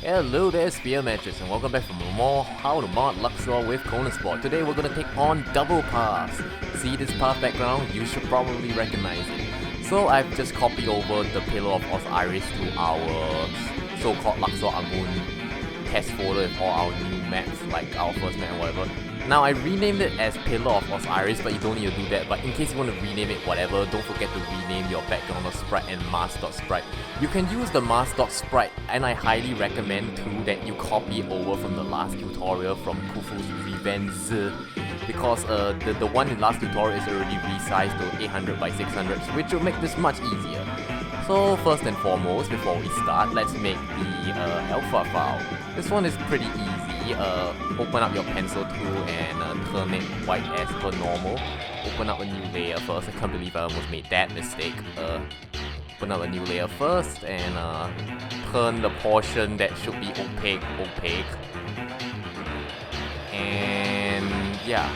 Hello there, Spear Matches, and welcome back for more How to Mod Luxor with konisbored. Today we're gonna take on double paths. See this path background? You should probably recognize it. So I've just copied over the Pillar of Osiris to our so-called Luxor Amun test folder with all our new maps, like our first map and whatever. Now I renamed it as Pillar of Osiris, but you don't need to do that. But in case you want to rename it whatever, don't forget to rename your background.sprite and mask.sprite. You can use the mask.sprite, and I highly recommend too that you copy it over from the last tutorial from Khufu's Revenge, because the one in last tutorial is already resized to 800 by 600, which will make this much easier. So first and foremost, before we start, let's make the alpha file. This one is pretty easy. Open up your pencil tool and turn it white as per normal. Open up a new layer first. I can't believe I almost made that mistake. Open up a new layer first and turn the portion that should be opaque. And yeah,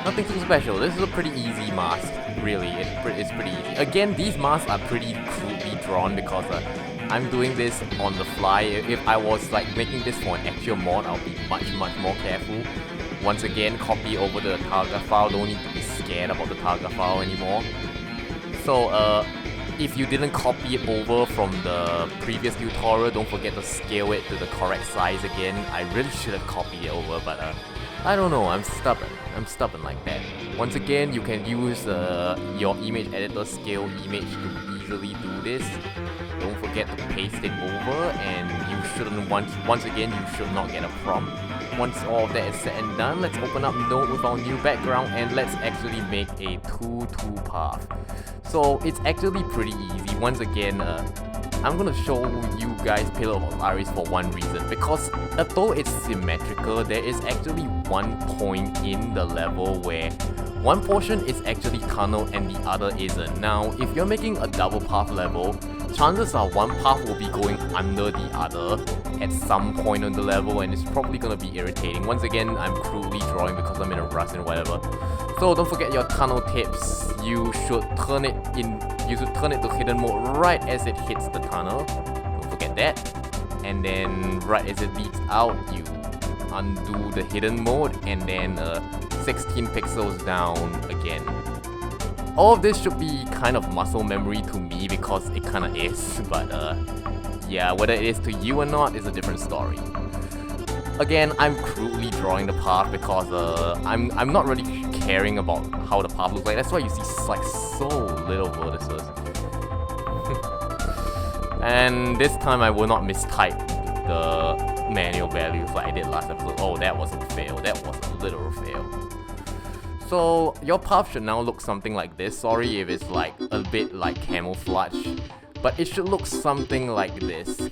nothing too special. This is a pretty easy mask. Really, it's pretty easy. Again, these masks are pretty crudely drawn because I'm doing this on the fly. If I was like making this for an actual mod, I'll be much more careful. Once again, copy over the targa file. Don't need to be scared about the targa file anymore. So if you didn't copy it over from the previous tutorial, don't forget to scale it to the correct size again. I really should have copied it over, but I don't know, I'm stubborn like that. Once again, you can use your image editor scale image to easily do this. Don't forget to paste it over, and you shouldn't once again, you should not get a prompt. Once all of that is said and done, let's open up Node with our new background and let's actually make a 2-2 path. So it's actually pretty easy. Once again, I'm gonna show you guys Pillar of Osiris for one reason, because although it's symmetrical, there is actually one point in the level where one portion is actually tunnel and the other isn't. Now, if you're making a double path level, chances are one path will be going under the other at some point on the level, and it's probably gonna be irritating. Once again, I'm crudely drawing because I'm in a rush and whatever. So don't forget your tunnel tips. You should turn it to hidden mode right as it hits the tunnel. Don't forget that. And then right as it leads out, you undo the hidden mode and then 16 pixels down again. All of this should be kind of muscle memory to me because it kind of is, but yeah, whether it is to you or not is a different story. Again, I'm crudely drawing the path because I'm not really caring about how the path looks like. That's why you see like so little vertices. And this time I will not mistype the manual values like I did last episode. Oh, that was a fail. That was a literal fail. So your path should now look something like this. Sorry if it's like a bit like camouflage, but it should look something like this.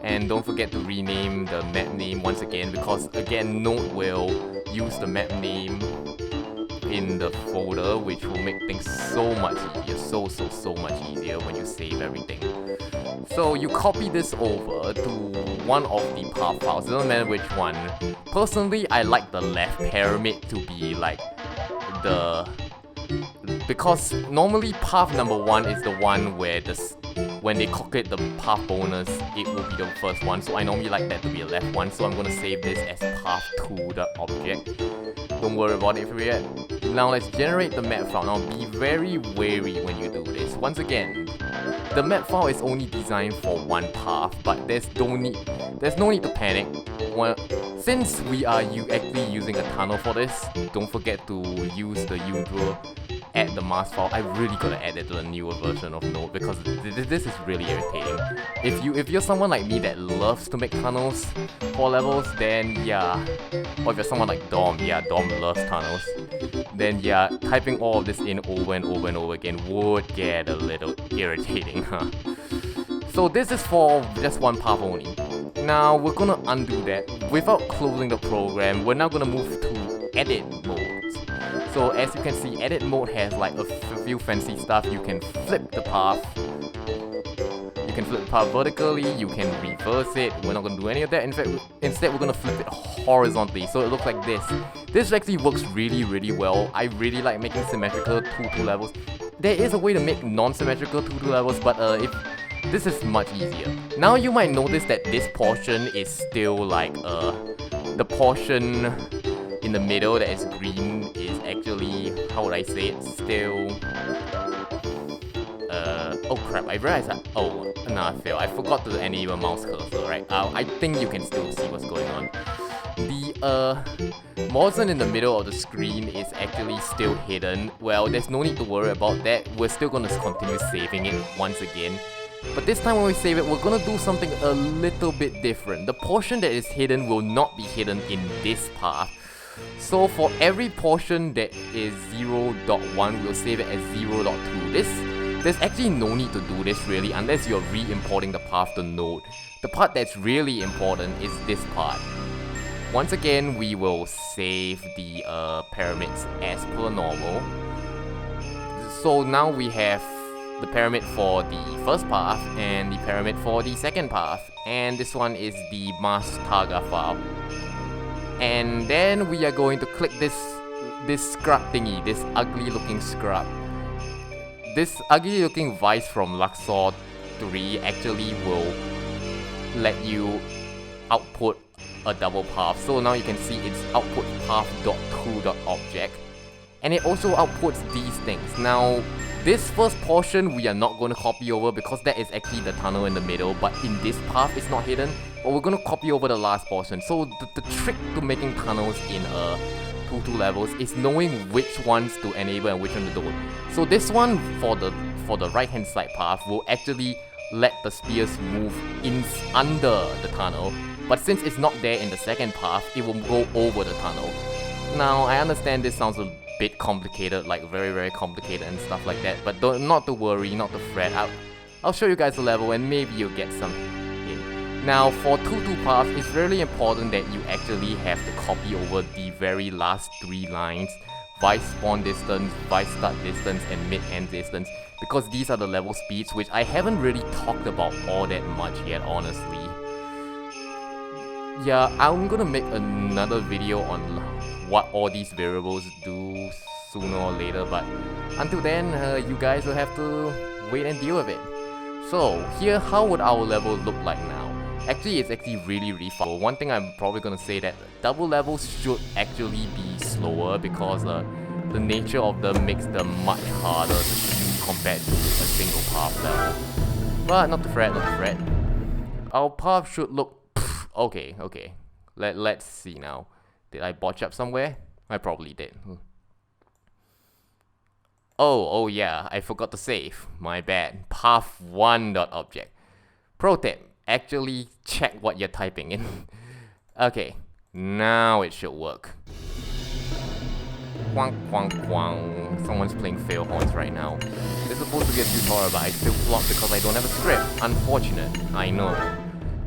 And don't forget to rename the map name once again, because again, Node will use the map name in the folder, which will make things so much easier, so much easier when you save everything. So you copy this over to one of the path files, it doesn't matter which one. Personally, I like the left pyramid to be like because normally path number 1 is the one where when they calculate the path bonus, it will be the first one. So I normally like that to be a left one, so I'm gonna save this as path to the object. Don't worry about it yet. Now let's generate the map file. Now be very wary when you do this. Once again, the map file is only designed for one path, but there's no need to panic. Since we are actually using a tunnel for this, don't forget to use the usual add the mask file. I really gotta add it to the newer version of Node because this is really irritating. If you're someone like me that loves to make tunnels for levels, then yeah. Or if you're someone like Dom, yeah, Dom loves tunnels, then yeah, typing all of this in over and over again would get a little irritating, huh? So this is for just one path only. Now we're gonna undo that. Without closing the program, we're now gonna move to edit mode. So as you can see, edit mode has like a few fancy stuff. You can flip the path. You can flip the path vertically, you can reverse it. We're not gonna do any of that. In fact, instead we're gonna flip it horizontally, so it looks like this. This actually works really well. I really like making symmetrical 2-2 levels. There is a way to make non-symmetrical 2-2 levels, but this is much easier. Now you might notice that this portion is still like the portion in the middle that is green is actually, how would I say it, still oh crap, I realized that, oh, no, I failed. I forgot to enable mouse cursor, right? I think you can still see what's going on. The Morrison in the middle of the screen is actually still hidden. Well, there's no need to worry about that. We're still gonna continue saving it once again. But this time when we save it, we're gonna do something a little bit different. The portion that is hidden will not be hidden in this path. So for every portion that is 0.1, we'll save it as 0.2. There's actually no need to do this really unless you're re-importing the path to node. The part that's really important is this part. Once again, we will save the pyramids as per normal. So now we have the pyramid for the first path and the pyramid for the second path. And this one is the mask targa file. And then we are going to click this scrub thingy, this ugly looking scrub. This ugly looking vice from Luxor 3 actually will let you output a double path. So now you can see it's output path.to.object. And it also outputs these things. Now, this first portion we are not going to copy over because that is actually the tunnel in the middle, but in this path it's not hidden. But we're going to copy over the last portion. So the trick to making tunnels in 2 levels is knowing which ones to enable and which one to don't. So this one for the right hand side path will actually let the spears move in under the tunnel. But since it's not there in the second path, it will go over the tunnel. Now, I understand this sounds a bit complicated, like very complicated and stuff like that, but not to worry, not to fret. I'll show you guys the level and maybe you'll get some hint. Now, for 2 paths, it's really important that you actually have to copy over the very last 3 lines. Vice spawn distance, vice start distance, and mid-end distance, because these are the level speeds, which I haven't really talked about all that much yet, honestly. Yeah, I'm gonna make another video on what all these variables do sooner or later, but until then, you guys will have to wait and deal with it. So, here, how would our level look like now? Actually, it's actually really fun. One thing I'm probably gonna say that double levels should actually be slower because the nature of them makes them much harder to shoot compared to a single path level. But not to fret, not to fret. Our path should look okay. Let's see now. Did I botch up somewhere? I probably did. Oh yeah, I forgot to save. My bad. Path1.object. Pro tip, actually check what you're typing in. Okay, now it should work. Quang quang quang. Someone's playing fail horns right now. This is supposed to be a tutorial, but I still flop because I don't have a script. Unfortunate, I know.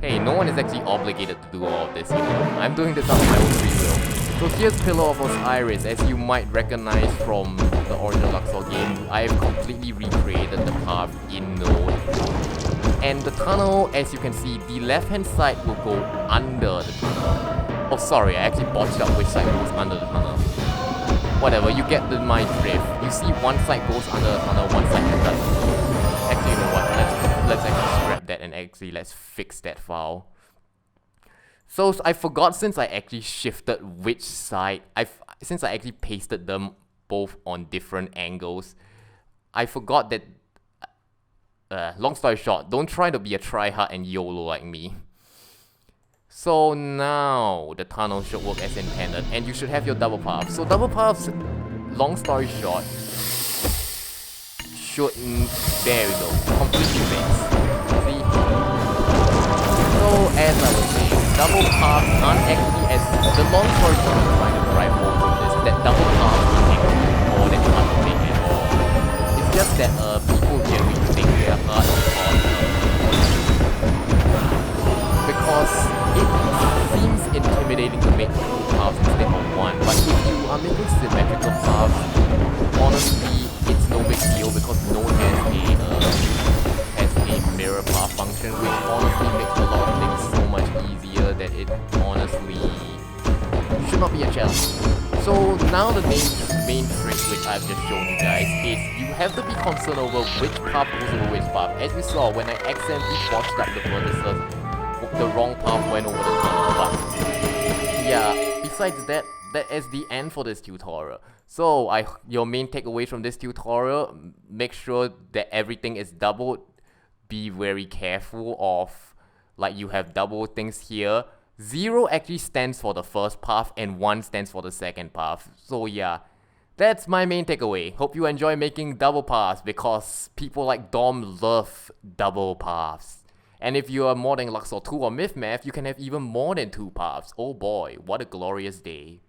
Hey, no one is actually obligated to do all of this, you know. I'm doing this out of my own free will. So here's Pillar of Osiris. As you might recognize from the original Luxor game, I have completely recreated the path in Node. And the tunnel, as you can see, the left-hand side will go under the tunnel. Oh, sorry, I actually botched up which side goes under the tunnel. Whatever, you get my drift. You see one side goes under the tunnel, one side doesn't. Actually, you know what? Let's actually scrap that and actually let's fix that file. So I forgot, since I actually shifted which side, since I actually pasted them both on different angles, I forgot that, long story short, don't try to be a tryhard and YOLO like me. So now the tunnel should work as intended and you should have your double path. So double paths, long story short, should, there we go, completely fixed. See? So as I was saying, double paths aren't actually as, the long story short I'm trying to drive home with this, that double paths aren't actually all that hard to make at all. It's just that people generally think they're hard because it seems intimidating to make 2 paths instead of 1, but if you are making symmetrical paths, honestly, it's no big deal because Node has a mirror path function, which honestly makes a lot of things so much easier that it honestly should not be a challenge. So now the main trick which I've just shown you guys is you have to be concerned over which path goes over which path. As you saw, when I accidentally botched up the vertices, the wrong path went over the top. But yeah, besides that, that is the end for this tutorial. So your main takeaways from this tutorial, make sure that everything is doubled. Be very careful of, like, you have double things here. 0 actually stands for the first path and 1 stands for the second path. So yeah, that's my main takeaway. Hope you enjoy making double paths because people like Dom love double paths. And if you are modding Luxor 2 or MythMath, you can have even more than 2 paths. Oh boy, what a glorious day.